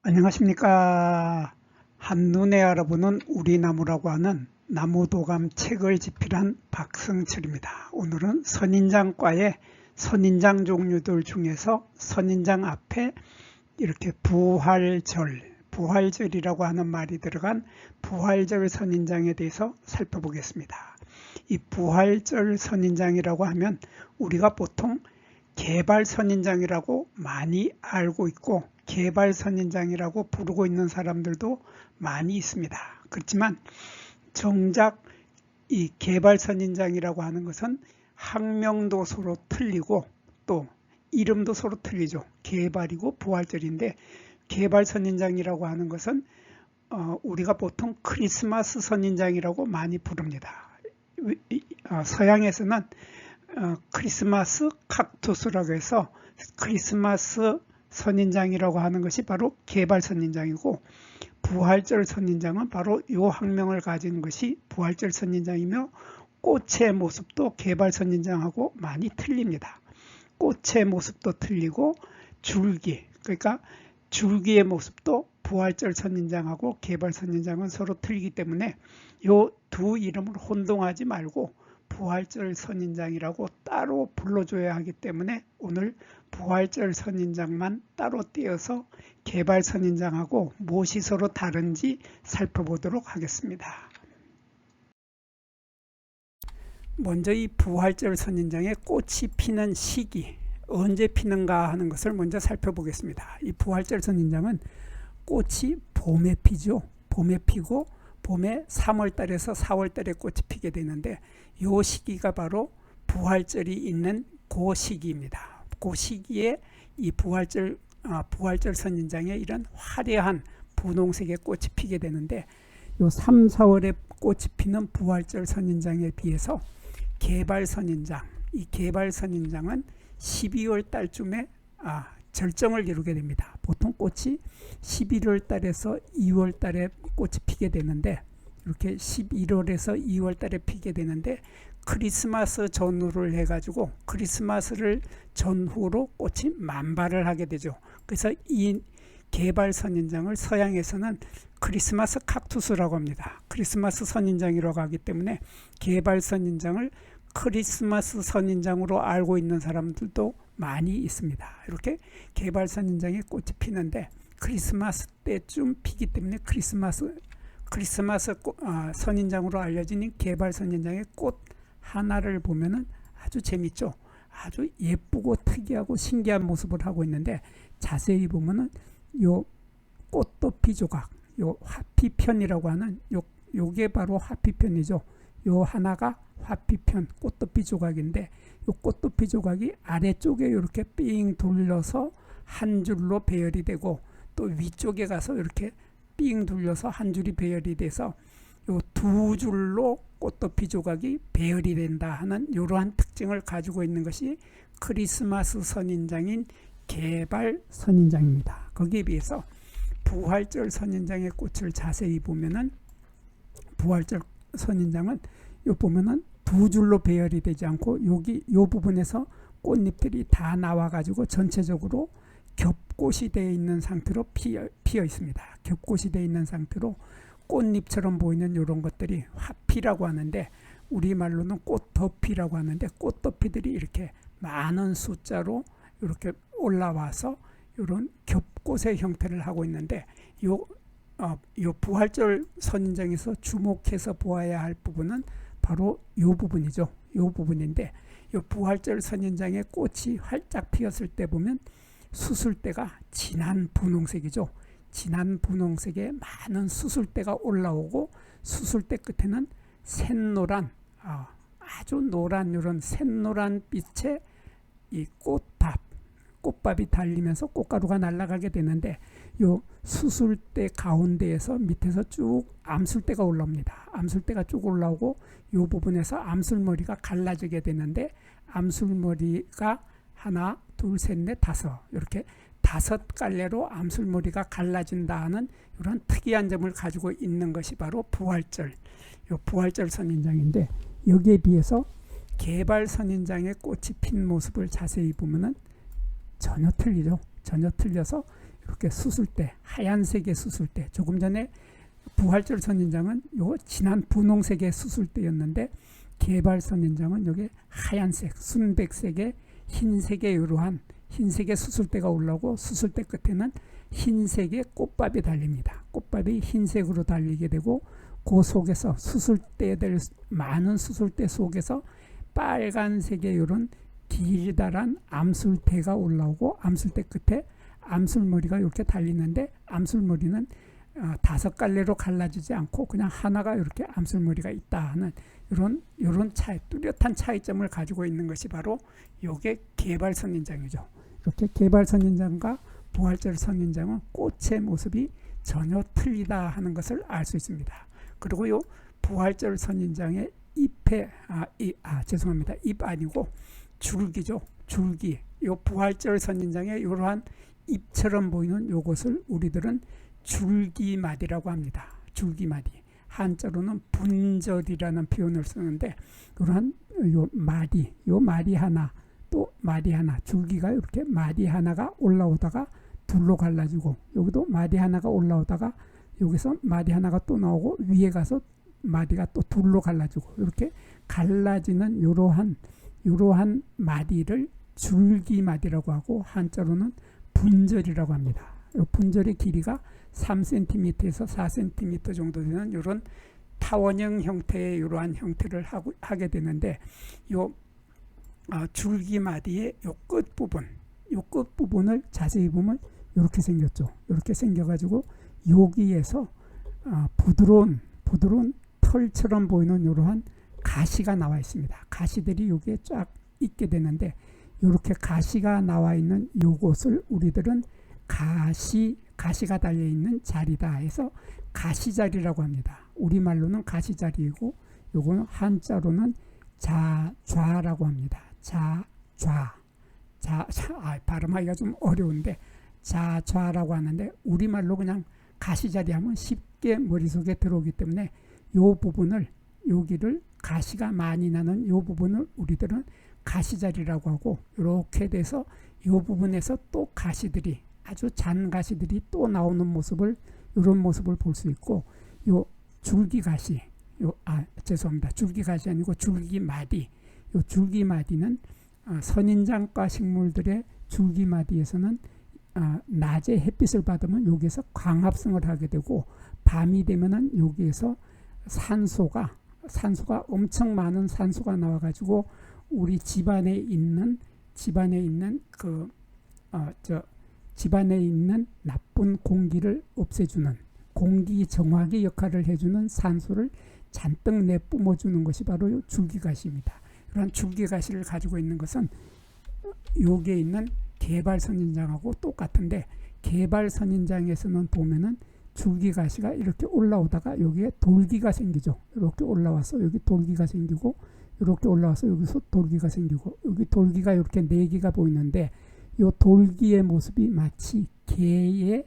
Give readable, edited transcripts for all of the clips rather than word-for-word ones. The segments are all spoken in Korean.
안녕하십니까. 한눈에 알아보는 우리 나무라고 하는 나무도감 책을 집필한 박승철입니다. 오늘은 선인장과의 선인장 종류들 중에서 선인장 앞에 이렇게 부활절이라고 하는 말이 들어간 부활절 선인장에 대해서 살펴보겠습니다. 이 부활절 선인장이라고 하면 우리가 보통 개발 선인장이라고 많이 알고 있고 개발 선인장이라고 부르고 있는 사람들도 많이 있습니다. 그렇지만 정작 이 개발 선인장이라고 하는 것은 학명도 서로 틀리고 또 이름도 서로 틀리죠. 개발이고 부활절인데 개발 선인장이라고 하는 것은 우리가 보통 크리스마스 선인장이라고 많이 부릅니다. 서양에서는 크리스마스 칵투스라고 해서 크리스마스 선인장이라고 하는 것이 바로 개발 선인장이고 부활절 선인장은 바로 이 학명을 가진 것이 부활절 선인장이며 꽃의 모습도 개발 선인장하고 많이 틀립니다. 꽃의 모습도 틀리고 그러니까 줄기의 모습도 부활절 선인장하고 개발 선인장은 서로 틀리기 때문에 이 두 이름을 혼동하지 말고 부활절 선인장이라고 따로 불러줘야 하기 때문에 오늘 부활절 선인장만 따로 떼어서 개발 선인장하고 무엇이 서로 다른지 살펴보도록 하겠습니다. 먼저 이 부활절 선인장의 꽃이 피는 시기, 언제 피는가 하는 것을 먼저 살펴보겠습니다. 이 부활절 선인장은 꽃이 봄에 피죠. 봄에 피고 봄에 3월달에서 4월달에 꽃이 피게 되는데 이 시기가 바로 부활절이 있는 그 시기입니다. 그 시기에 이 부활절 선인장에 이런 화려한 분홍색의 꽃이 피게 되는데 요 3, 4월에 꽃이 피는 부활절 선인장에 비해서 개발 선인장, 이 개발 선인장은 12월 달쯤에 절정을 이루게 됩니다. 보통 꽃이 11월 달에서 2월 달에 꽃이 피게 되는데 이렇게 11월에서 2월 달에 피게 되는데 크리스마스 전후를 해가지고 크리스마스를 전후로 꽃이 만발을 하게 되죠. 그래서 이 개발 선인장을 서양에서는 크리스마스 칵투스라고 합니다. 크리스마스 선인장이라고 하기 때문에 개발 선인장을 크리스마스 선인장으로 알고 있는 사람들도 많이 있습니다. 이렇게 개발 선인장에 꽃이 피는데 크리스마스 때쯤 피기 때문에 크리스마스 선인장으로 알려진 개발 선인장의 꽃 하나를 보면은 아주 재밌죠. 아주 예쁘고 특이하고 신기한 모습을 하고 있는데 자세히 보면은 요 꽃도피 조각, 요 화피편이라고 하는 요게 바로 화피편이죠. 요 하나가 화피편 꽃도피 조각인데 이 꽃도피 조각이 아래쪽에 이렇게 삥 둘러서 한 줄로 배열이 되고 또 위쪽에 가서 이렇게 삥 둘려서 한 줄이 배열이 돼서 이 두 줄로 꽃도피 조각이 배열이 된다 하는 이러한 특징을 가지고 있는 것이 크리스마스 선인장인 개발 선인장입니다. 거기에 비해서 부활절 선인장의 꽃을 자세히 보면은 부활절 선인장은 요 보면은 두 줄로 배열이 되지 않고 요 부분에서 꽃잎들이 다 나와 가지고 전체적으로 겹꽃이 되어 있는 상태로 피어 있습니다. 겹꽃이 되어 있는 상태로 꽃잎처럼 보이는 이런 것들이 화피라고 하는데 우리말로는 꽃덮이라고 하는데 꽃덮이들이 이렇게 많은 숫자로 이렇게 올라와서 이런 겹꽃의 형태를 하고 있는데 요 부활절 선인장에서 주목해서 보아야 할 부분은 바로 이 부분이죠. 이 부분인데 이 부활절 선인장의 꽃이 활짝 피었을 때 보면 수술대가 진한 분홍색이죠. 진한 분홍색에 많은 수술대가 올라오고 수술대 끝에는 샛노란 아주 노란 이런 샛노란 빛의 이 꽃밥이 달리면서 꽃가루가 날아가게 되는데 요 수술대 가운데에서 밑에서 쭉 암술대가 올라옵니다. 암술대가 쭉 올라오고 이 부분에서 암술머리가 갈라지게 되는데 암술머리가 하나, 둘, 셋, 넷, 다섯 이렇게 5갈래로 암술머리가 갈라진다 하는 이런 특이한 점을 가지고 있는 것이 바로 부활절 선인장인데 여기에 비해서 개발 선인장의 꽃이 핀 모습을 자세히 보면은 전혀 틀리죠. 전혀 틀려서 이렇게 수술대, 하얀색의 수술대. 조금 전에 부활절 선인장은 요 진한 분홍색의 수술대였는데 개발 선인장은 여기 하얀색, 순백색의 흰색의 이러한 흰색의 수술대가 올라오고 수술대 끝에는 흰색의 꽃밥이 달립니다. 꽃밥이 흰색으로 달리게 되고 그 속에서 수술대들 많은 수술대 속에서 빨간색의 이런 길다란 암술대가 올라오고 암술대 끝에 암술머리가 이렇게 달리는데 암술머리는 5갈래로 갈라지지 않고 그냥 하나가 이렇게 암술머리가 있다 하는 이런 차이, 뚜렷한 차이점을 가지고 있는 것이 바로 이게 개발 선인장이죠. 이렇게 개발 선인장과 부활절 선인장은 꽃의 모습이 전혀 틀리다 하는 것을 알 수 있습니다. 그리고 요 부활절 선인장의 잎에 죄송합니다. 잎 아니고 줄기죠. 줄기. 요 부활절 선인장의 이러한 잎처럼 보이는 요것을 우리들은 줄기마디라고 합니다. 줄기마디. 한자로는 분절이라는 표현을 쓰는데 그러한 요 마디 하나 또 마디 하나 줄기가 이렇게 마디 하나가 올라오다가 둘로 갈라지고 여기도 마디 하나가 올라오다가 여기서 마디 하나가 또 나오고 위에 가서 마디가 또 둘로 갈라지고 이렇게 갈라지는 이러한 마디를 줄기마디라고 하고 한자로는 분절이라고 합니다. 이 분절의 길이가 3cm에서 4cm 정도 되는 이런 타원형 형태의 이러한 형태를 하게 되는데 요 줄기마디의 요 끝부분을 자세히 보면 이렇게 생겼죠. 이렇게 생겨가지고 여기에서 부드러운 털처럼 보이는 이러한 가시가 나와 있습니다. 가시들이 여기에 쫙 있게 되는데 이렇게 가시가 나와 있는 요것을 우리들은 가시가 달려있는 자리다 해서 가시자리라고 합니다. 우리말로는 가시자리이고 요거는 한자로는 자좌라고 합니다. 발음하기가 좀 어려운데 자좌라고 하는데 우리말로 그냥 가시자리 하면 쉽게 머릿속에 들어오기 때문에 요 부분을 여기를 가시가 많이 나는 요 부분을 우리들은 가시자리라고 하고 이렇게 돼서 요 부분에서 또 가시들이 아주 잔 가시들이 또 나오는 모습을 이런 모습을 볼 수 있고 요 줄기가시 죄송합니다. 줄기가시 아니고 줄기마디 요 줄기마디는 선인장과 식물들의 줄기마디에서는 낮에 햇빛을 받으면 여기에서 광합성을 하게 되고 밤이 되면은 여기에서 산소가 엄청 많은 산소가 나와 가지고 우리 집안에 있는 나쁜 공기를 없애주는 공기 정화기 역할을 해주는 산소를 잔뜩 내뿜어 주는 것이 바로 줄기가시입니다. 이런 줄기가시를 가지고 있는 것은 여기에 있는 개발선인장하고 똑같은데 개발선인장에서는 보면은 줄기가시가 이렇게 올라오다가 여기에 돌기가 생기죠. 이렇게 올라와서 여기 돌기가 생기고 이렇게 올라와서 여기서 돌기가 생기고 여기 돌기가 이렇게 4개가 보이는데 이 돌기의 모습이 마치 개의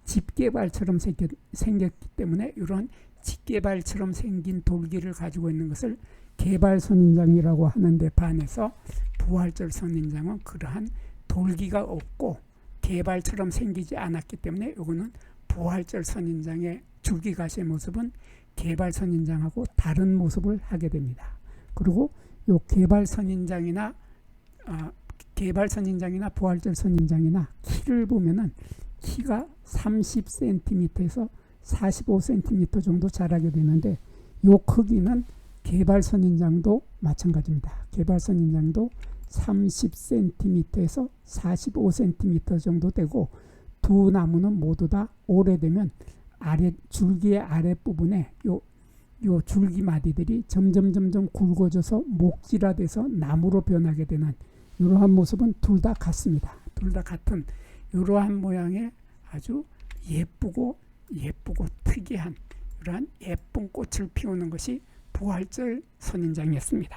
집게발처럼 생겼기 때문에 이런 집게발처럼 생긴 돌기를 가지고 있는 것을 개발선인장이라고 하는데 반해서 부활절 선인장은 그러한 돌기가 없고 개발처럼 생기지 않았기 때문에 이거는 부활절 선인장의 줄기가시의 모습은 개발 선인장하고 다른 모습을 하게 됩니다. 그리고 이 개발 선인장이나 부활절 선인장이나 키를 보면은 키가 30cm에서 45cm 정도 자라게 되는데 이 크기는 개발 선인장도 마찬가지입니다. 개발 선인장도 30cm에서 45cm 정도 되고 두 나무는 모두 다 오래되면 줄기의 아랫부분에 요 줄기마디들이 점점 굵어져서 목질화돼서 나무로 변하게 되는 이러한 모습은 둘 다 같습니다. 둘 다 같은 이러한 모양의 아주 예쁘고 특이한 이러한 예쁜 꽃을 피우는 것이 부활절 선인장이었습니다.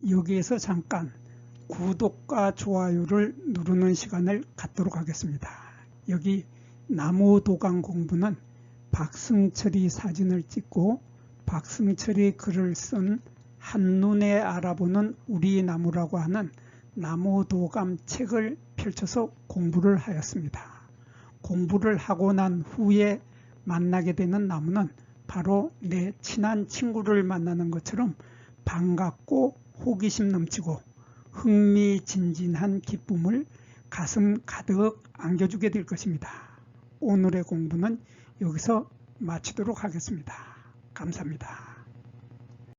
여기에서 잠깐 구독과 좋아요를 누르는 시간을 갖도록 하겠습니다. 여기 나무도감 공부는 박승철이 사진을 찍고 박승철이 글을 쓴 한눈에 알아보는 우리 나무라고 하는 나무도감 책을 펼쳐서 공부를 하였습니다. 공부를 하고 난 후에 만나게 되는 나무는 바로 내 친한 친구를 만나는 것처럼 반갑고 호기심 넘치고 흥미진진한 기쁨을 가슴 가득 안겨주게 될 것입니다. 오늘의 공부는 여기서 마치도록 하겠습니다. 감사합니다.